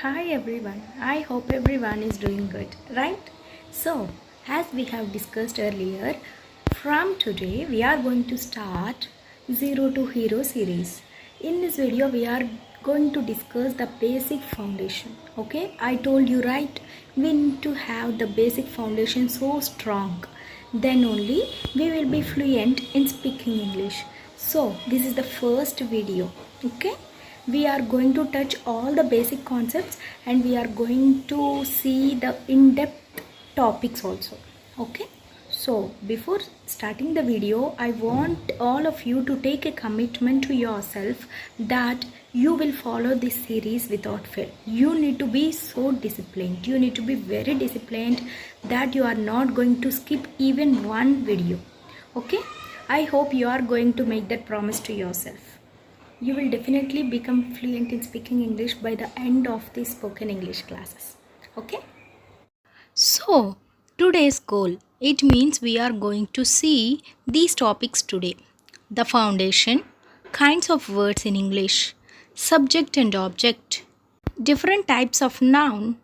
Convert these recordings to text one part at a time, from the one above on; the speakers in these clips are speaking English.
Hi everyone, I hope everyone is doing good, right? So, as we have discussed earlier, from today we are going to start Zero to Hero series. In this video, we are going to discuss the basic foundation. Okay, I told you right, we need to have the basic foundation so strong. Then only we will be fluent in speaking English. So, this is the first video. Okay, we are going to touch all the basic concepts and we are going to see the in-depth topics also. Okay, so before starting the video, I want all of you to take a commitment to yourself that you will follow this series without fail. You need to be so disciplined, you need to be very disciplined that you are not going to skip even one video. Okay, I hope you are going to make that promise to yourself. You will definitely become fluent in speaking English by the end of the spoken English classes. Okay? So, today's goal, it means we are going to see these topics today. The foundation, kinds of words in English, subject and object, different types of noun,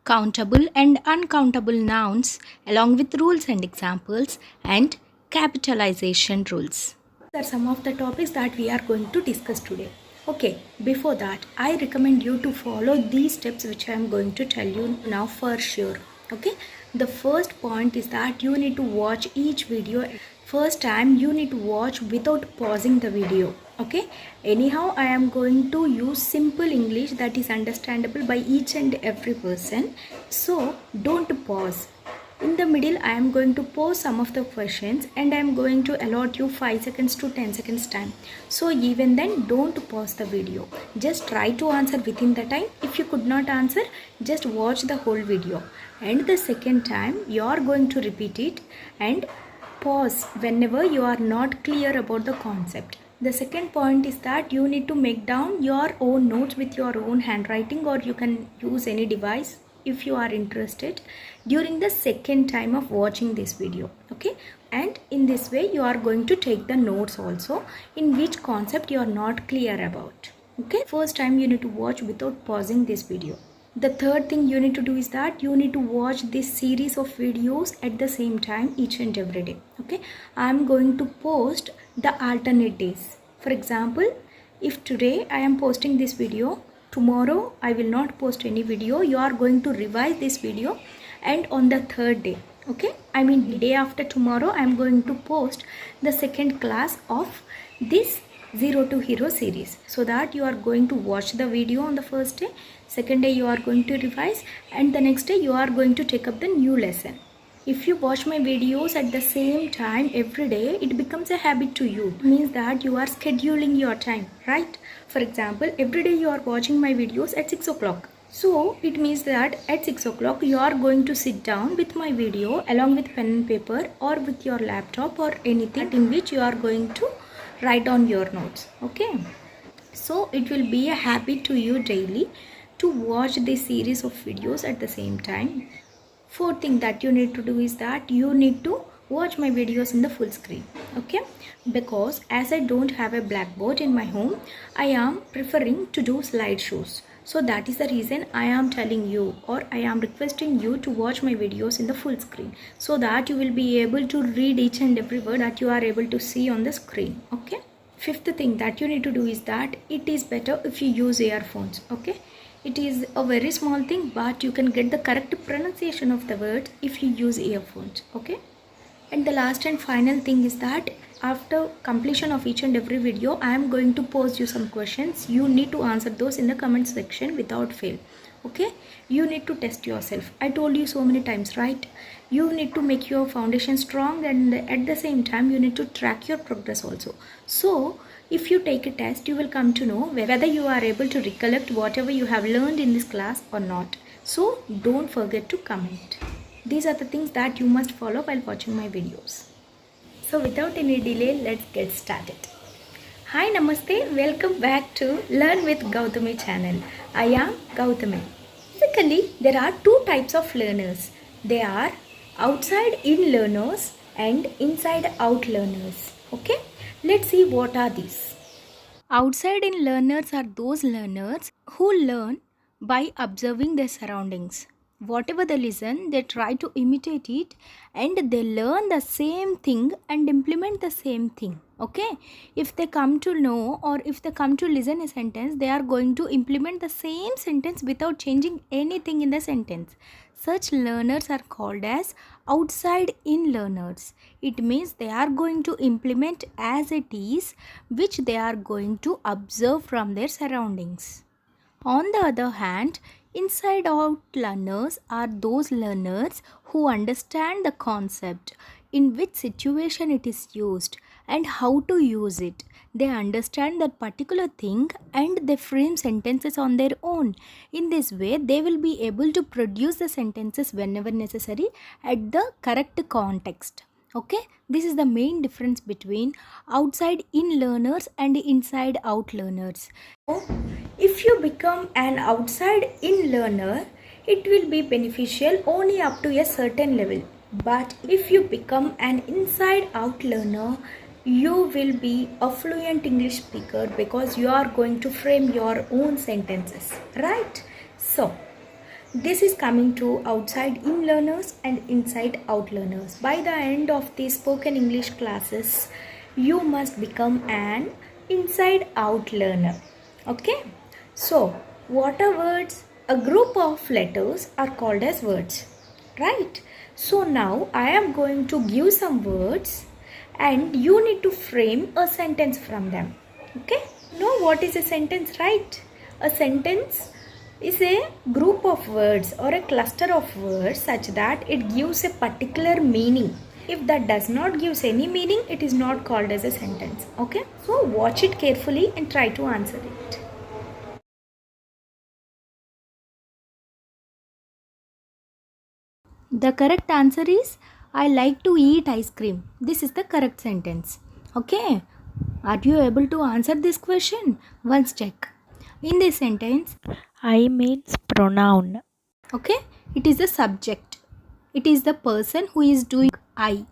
countable and uncountable nouns, along with rules and examples, and capitalization rules. These are some of the topics that we are going to discuss today. Okay, before that, I recommend you to follow these steps which I am going to tell you now for sure. Okay, the first point is that you need to watch each video. First time you need to watch without pausing the video. Okay, anyhow I am going to use simple English that is understandable by each and every person. So don't pause. In the middle, I am going to pose some of the questions and I am going to allot you 5 seconds to 10 seconds time. So even then, don't pause the video. Just try to answer within the time. If you could not answer, just watch the whole video. And the second time, you are going to repeat it and pause whenever you are not clear about the concept. The second point is that you need to make down your own notes with your own handwriting, or you can use any device if you are interested during the second time of watching this video. Okay, and in this way you are going to take the notes also in which concept you are not clear about. Okay, first time you need to watch without pausing this video. The third thing you need to do is that you need to watch this series of videos at the same time each and every day. Okay, I am going to post the alternate days. For example, if today I am posting this video, tomorrow I will not post any video. You are going to revise this video, and on the third day, okay, I mean the day after tomorrow, I am going to post the second class of this Zero to Hero series, so that you are going to watch the video on the first day, second day you are going to revise, and the next day you are going to take up the new lesson. If you watch my videos at the same time every day, it becomes a habit to you. It means that you are scheduling your time, right? For example, every day you are watching my videos at 6 o'clock. So it means that at 6 o'clock you are going to sit down with my video along with pen and paper or with your laptop or anything in which you are going to write down your notes. Okay? So it will be a habit to you daily to watch this series of videos at the same time. Fourth thing that you need to do is that you need to watch my videos in the full screen. Okay, because as I don't have a blackboard in my home, I am preferring to do slideshows. So that is the reason I am telling you, or I am requesting you to watch my videos in the full screen, so that you will be able to read each and every word that you are able to see on the screen. Okay, fifth thing that you need to do is that it is better if you use earphones. Okay, it is a very small thing, but you can get the correct pronunciation of the words if you use earphones. Okay, and the last and final thing is that after completion of each and every video, I am going to pose you some questions. You need to answer those in the comment section without fail. Okay, you need to test yourself. I told you so many times, right? You need to make your foundation strong, and at the same time you need to track your progress also. So if you take a test, you will come to know whether you are able to recollect whatever you have learned in this class or not. So don't forget to comment. These are the things that you must follow while watching my videos. So without any delay, let's get started. Hi, Namaste. Welcome back to Learn with Gowthami channel. I am Gowthami. Basically, there are two types of learners. They are outside in learners and inside out learners. Okay, let's see what are these. Outside in learners are those learners who learn by observing their surroundings. Whatever they listen, they try to imitate it and they learn the same thing and implement the same thing. Okay? If they come to know or if they come to listen a sentence, they are going to implement the same sentence without changing anything in the sentence. Such learners are called as outside in learners. It means they are going to implement as it is, which they are going to observe from their surroundings. On the other hand, inside out learners are those learners who understand the concept, in which situation it is used, and how to use it. They understand that particular thing and they frame sentences on their own. In this way, they will be able to produce the sentences whenever necessary at the correct context. Okay, this is the main difference between outside in learners and inside out learners. If you become an outside in learner, it will be beneficial only up to a certain level. But if you become an inside out learner, you will be a fluent English speaker because you are going to frame your own sentences, right? So, this is coming to outside in learners and inside out learners. By the end of these spoken English classes, you must become an inside out learner. Okay? So, what are words? A group of letters are called as words, right? So now I am going to give some words and you need to frame a sentence from them. Okay? Know what is a sentence, right? A sentence is a group of words or a cluster of words such that it gives a particular meaning. If that does not give any meaning, it is not called as a sentence. Okay? So watch it carefully and try to answer it. The correct answer is I like to eat ice cream. This is the correct sentence. Okay? Are you able to answer this question? Once check. In this sentence, I means pronoun. Okay? It is the subject. It is the person who is doing I.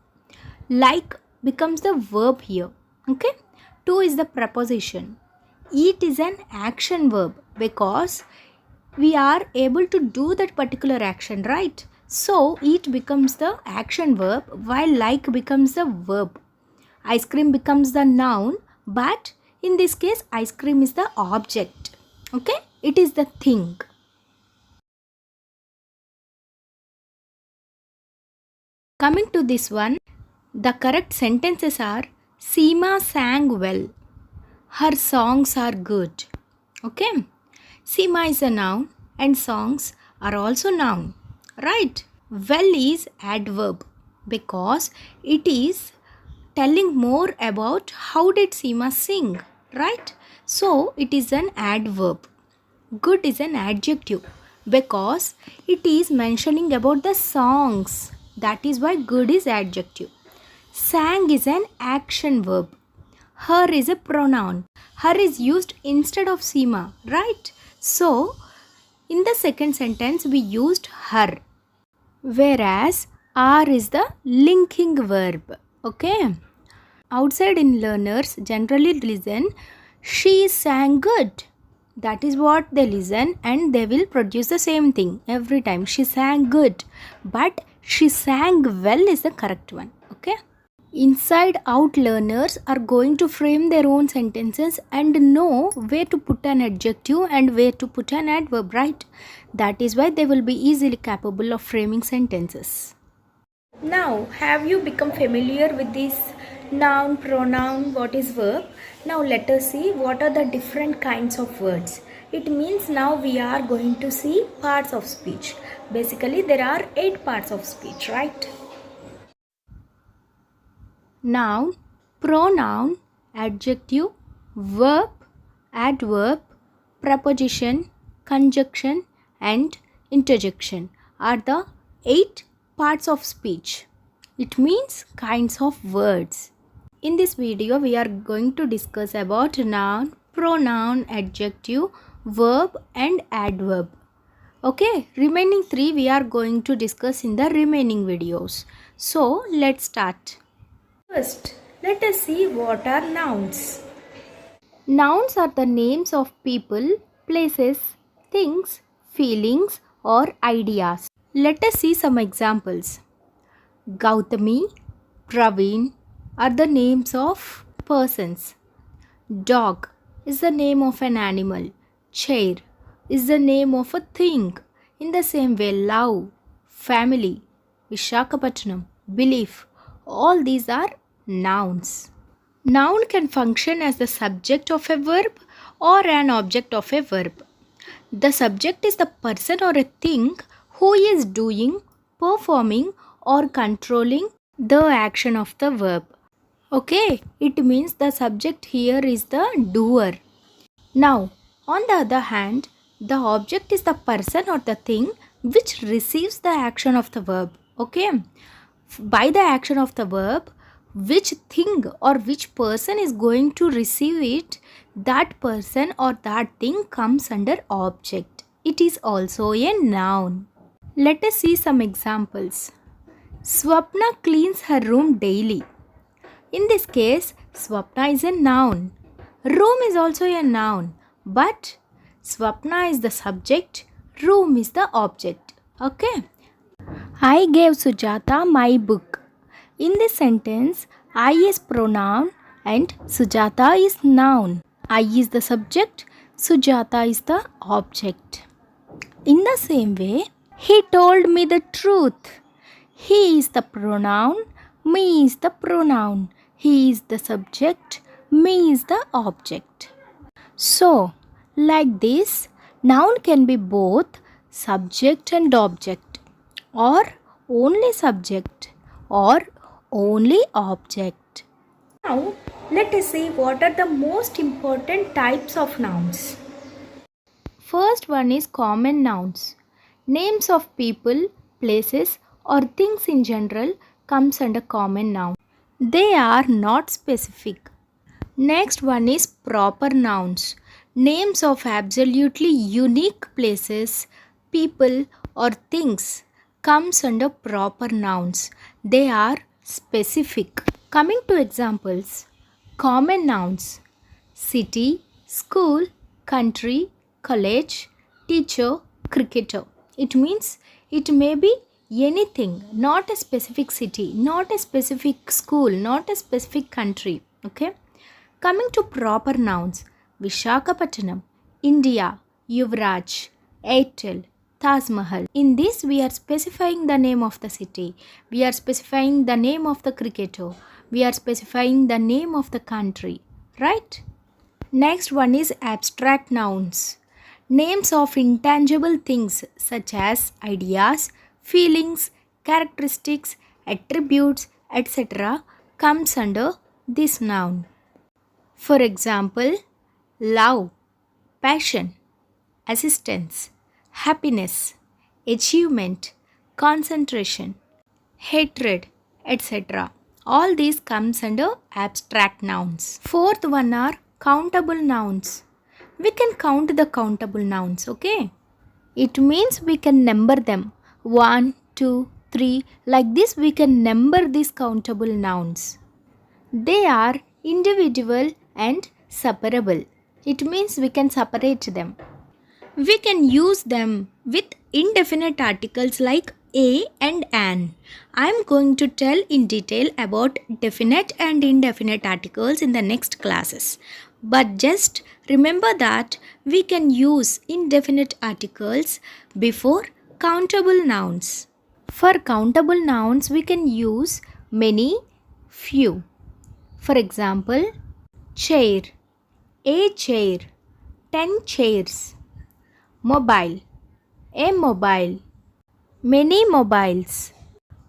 Like becomes the verb here. Okay? To is the preposition. Eat is an action verb because we are able to do that particular action, right? So, eat becomes the action verb while like becomes the verb. Ice cream becomes the noun, but in this case, ice cream is the object. Okay? It is the thing. Coming to this one, the correct sentences are Seema sang well. Her songs are good. Okay? Seema is a noun and songs are also noun. Right? Well is adverb because it is telling more about how did Seema sing. Right? So it is an adverb. Good is an adjective because it is mentioning about the songs. That is why good is adjective. Sang is an action verb. Her is a pronoun. Her is used instead of Seema, right? So, in the second sentence, we used her. Whereas, are is the linking verb. Okay? Outside in learners generally listen, she sang good. That is what they listen and they will produce the same thing every time. She sang good. But she sang well is the correct one. Okay? Inside out learners are going to frame their own sentences and know where to put an adjective and where to put an adverb, right? That is why they will be easily capable of framing sentences. Now, have you become familiar with this noun, pronoun, what is verb? Now, let us see what are the different kinds of words. It means now we are going to see parts of speech. Basically, there are 8 parts of speech, right? Noun, pronoun, adjective, verb, adverb, preposition, conjunction and interjection are the 8 parts of speech. It means kinds of words. In this video, we are going to discuss about noun, pronoun, adjective, verb and adverb. Okay, remaining 3 we are going to discuss in the remaining videos. So, let's start. First, let us see what are nouns. Nouns are the names of people, places, things, feelings, or ideas. Let us see some examples. Gowthami, Praveen are the names of persons. Dog is the name of an animal. Chair is the name of a thing. In the same way, love, family, Vishakhapatnam, belief, all these are nouns. Noun can function as the subject of a verb or an object of a verb. The subject is the person or a thing who is doing, performing, or controlling the action of the verb. Okay, it means the subject here is the doer. Now, on the other hand, the object is the person or the thing which receives the action of the verb. Okay, by the action of the verb, which thing or which person is going to receive it, that person or that thing comes under object. It is also a noun. Let us see some examples. Swapna cleans her room daily. In this case, Swapna is a noun. Room is also a noun, but Swapna is the subject, room is the object. Okay. I gave Sujata my book. In this sentence, I is pronoun and Sujata is noun. I is the subject, Sujata is the object. In the same way, he told me the truth. He is the pronoun, me is the pronoun. He is the subject, me is the object. So, like this, noun can be both subject and object, or only subject, or only object. Now, let us see what are the most important types of nouns. First one is common nouns. Names of people, places, or things in general comes under common noun. They are not specific. Next one is proper nouns. Names of absolutely unique places, people, or things comes under proper nouns. They are specific. Coming to examples, common nouns: city, school, country, college, teacher, cricketer. It means it may be anything, not a specific city, not a specific school, not a specific country. Okay. Coming to proper nouns, Vishakhapatnam, India, Yuvraj, Airtel, Taj Mahal. In this, we are specifying the name of the city. We are specifying the name of the cricketer. We are specifying the name of the country. Right? Next one is abstract nouns. Names of intangible things such as ideas, feelings, characteristics, attributes, etc. comes under this noun. For example, love, passion, assistance, happiness, achievement, concentration, hatred, etc. All these comes under abstract nouns. Fourth one are countable nouns. We can count the countable nouns, okay? It means we can number them. 1, 2, 3. Like this we can number these countable nouns. They are individual and separable. It means we can separate them. We can use them with indefinite articles like a and an. I am going to tell in detail about definite and indefinite articles in the next classes. But just remember that we can use indefinite articles before countable nouns. For countable nouns, we can use many, few. For example, chair, a chair, 10 chairs. Mobile, a mobile, many mobiles.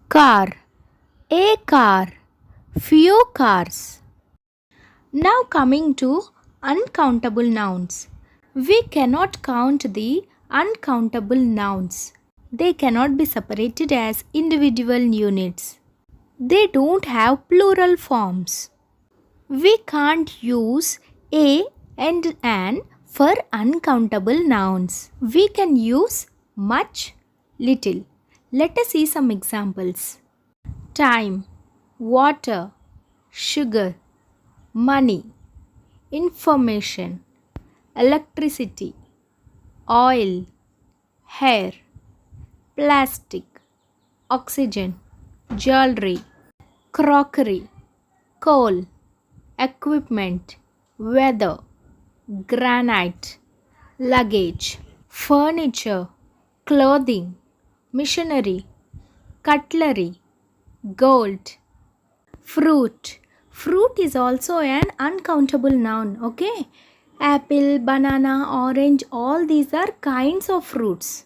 Car, a car, few cars. Now coming to uncountable nouns. We cannot count the uncountable nouns. They cannot be separated as individual units. They don't have plural forms. We can't use a and an for uncountable nouns. We can use much, little. Let us see some examples. Time, water, sugar, money, information, electricity, oil, hair, plastic, oxygen, jewelry, crockery, coal, equipment, weather, granite, luggage, furniture, clothing, machinery, cutlery, gold, fruit. Fruit is also an uncountable noun, okay? Apple, banana, orange, all these are kinds of fruits.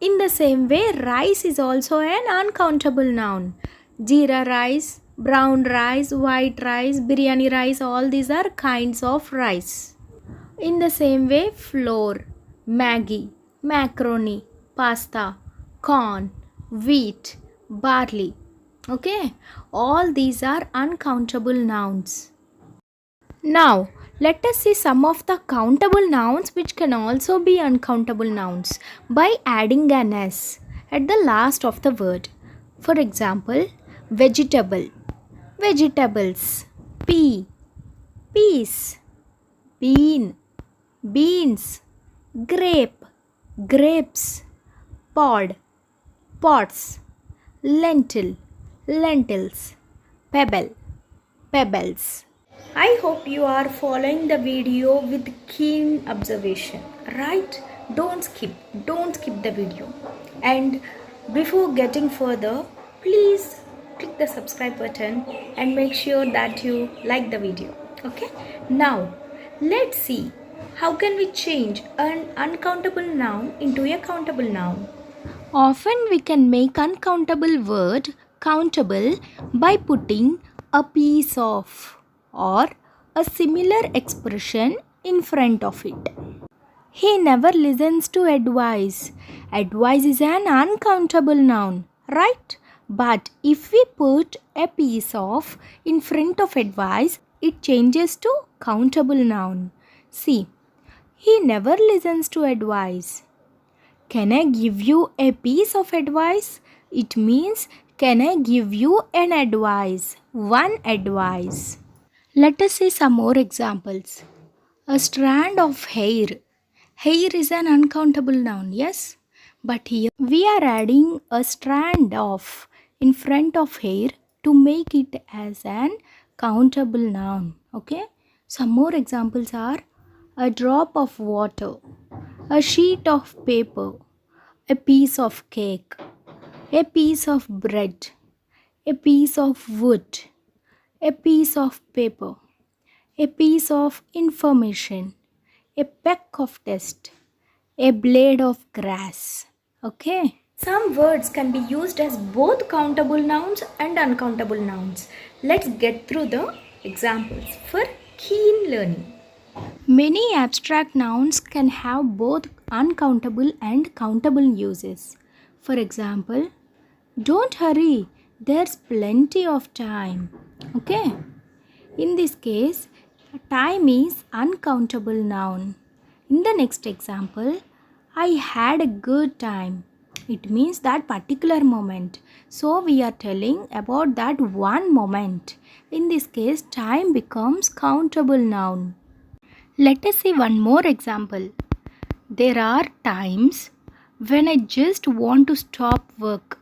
In the same way, rice is also an uncountable noun. Jeera rice, brown rice, white rice, biryani rice, all these are kinds of rice. In the same way, flour, Maggi, macaroni, pasta, corn, wheat, barley. Okay, all these are uncountable nouns. Now, let us see some of the countable nouns which can also be uncountable nouns by adding an s at the last of the word. For example, vegetable, vegetables, pea, peas, bean, beans, grape, grapes, pod, pots, lentil, lentils, pebble, pebbles. I hope you are following the video with keen observation, right? Don't skip the video. And before getting further, please click the subscribe button and make sure that you like the video. Okay? Now, let's see how can we change an uncountable noun into a countable noun. Often we can make uncountable word countable by putting a piece of or a similar expression in front of it. He never listens to advice. Advice is an uncountable noun, right? But if we put a piece of in front of advice, it changes to countable noun. See, he never listens to advice. Can I give you a piece of advice? It means, can I give you an advice? One advice. Let us see some more examples. A strand of hair. Hair is an uncountable noun, yes? But here we are adding a strand of in front of hair to make it as an countable noun. Okay? Some more examples are a drop of water, a sheet of paper, a piece of cake, a piece of bread, a piece of wood, a piece of paper, a piece of information, a peck of dust, a blade of grass. Okay? Some words can be used as both countable nouns and uncountable nouns. Let's get through the examples for keen learning. Many abstract nouns can have both uncountable and countable uses. For example, don't hurry, there's plenty of time. Okay? In this case, time is uncountable noun. In the next example, I had a good time. It means that particular moment. So we are telling about that one moment. In this case, time becomes countable noun. Let us see one more example. There are times when I just want to stop work.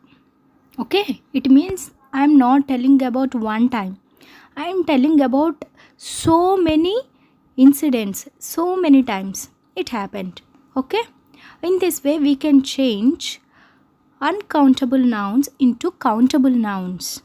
Okay, it means I am not telling about one time. I am telling about so many incidents, so many times it happened. Okay, in this way we can change uncountable nouns into countable nouns.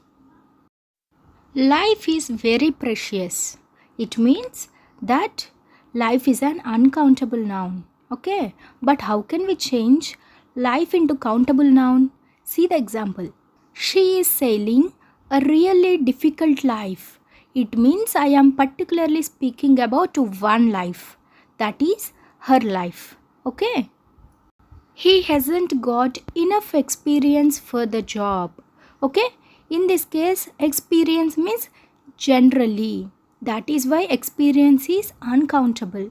Life is very precious. It means that life is an uncountable noun. Okay, but how can we change life into countable noun? See the example. She is sailing a really difficult life. It means I am particularly speaking about one life. That is her life. Okay. He hasn't got enough experience for the job. Okay. In this case, experience means generally. That is why experience is uncountable.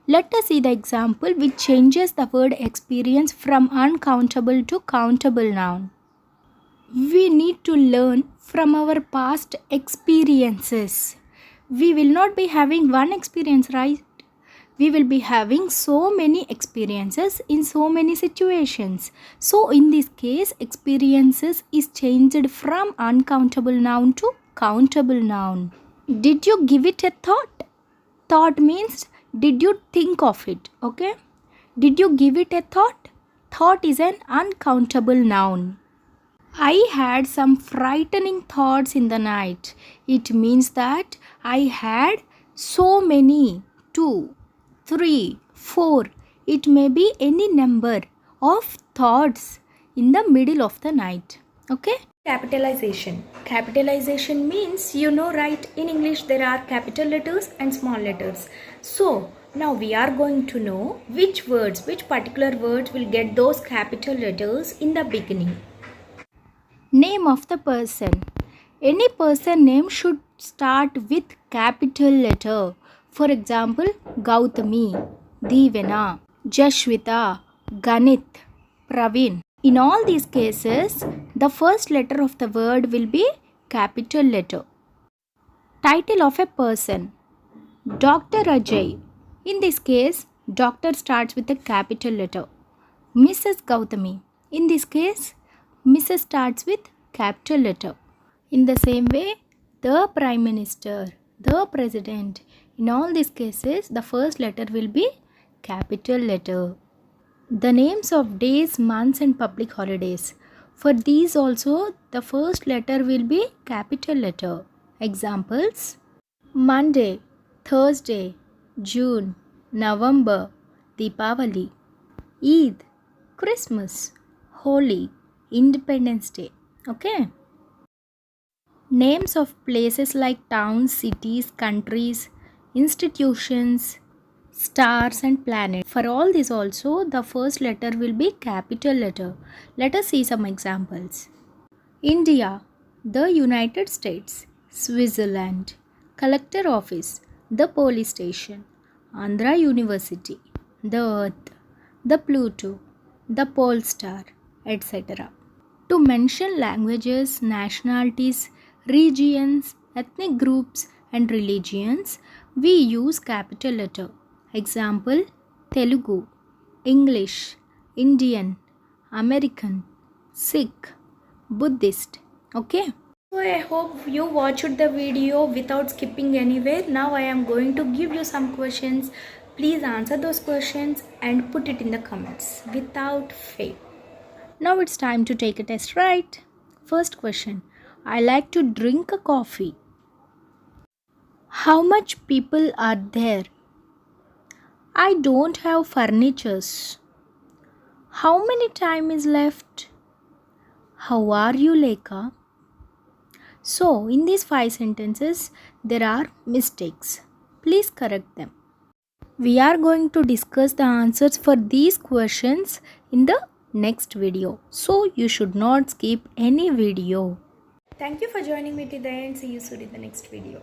Let us see the example which changes the word experience from uncountable to countable noun. We need to learn from our past experiences. We will not be having one experience, right? we will be having so many experiences in so many situations. So in this case, experiences is changed from uncountable noun to countable noun. Did you give it a thought? Thought means did you think of it? Okay. Did you give it a thought? Thought is an uncountable noun. I had some frightening thoughts in the night. It means that I had so many, 2, 3, 4. It may be any number of thoughts in the middle of the night. Okay? Capitalization. Capitalization means, you know, right, in English there are capital letters and small letters. So now we are going to know which particular words will get those capital letters in the beginning. Name of the person. Any person name should start with capital letter. For example, Gowthami, Divena, Jashwita, Ganit, Praveen. In all these cases, the first letter of the word will be capital letter. Title of a person. Dr. Ajay. In this case, doctor starts with a capital letter. Mrs. Gowthami. In this case, Mrs. starts with capital letter. In the same way, the Prime Minister, the President. In all these cases, the first letter will be capital letter. The names of days, months and public holidays. For these also, the first letter will be capital letter. Examples: Monday, Thursday, June, November, Deepavali, Eid, Christmas, Holi, Independence Day. Okay. Names of places like towns, cities, countries, institutions, stars and planets. For all this also, the first letter will be capital letter. Let us see some examples. India, the United States, Switzerland, collector office, the police station, Andhra University, the earth, the Pluto, the pole star, etc. To mention languages, nationalities, regions, ethnic groups and religions, we use capital letter. Example: Telugu, English, Indian, American, Sikh, Buddhist. Okay. So I hope you watched the video without skipping anywhere. Now I am going to give you some questions. Please answer those questions and put it in the comments without fail. Now it's time to take a test, right? First question. I like to drink a coffee. How much people are there? I don't have furnitures. How many time is left? How are you, Lekha? So, in these 5 sentences, there are mistakes. Please correct them. We are going to discuss the answers for these questions in the next video. So, you should not skip any video. Thank you for joining me today and see you soon in the next video.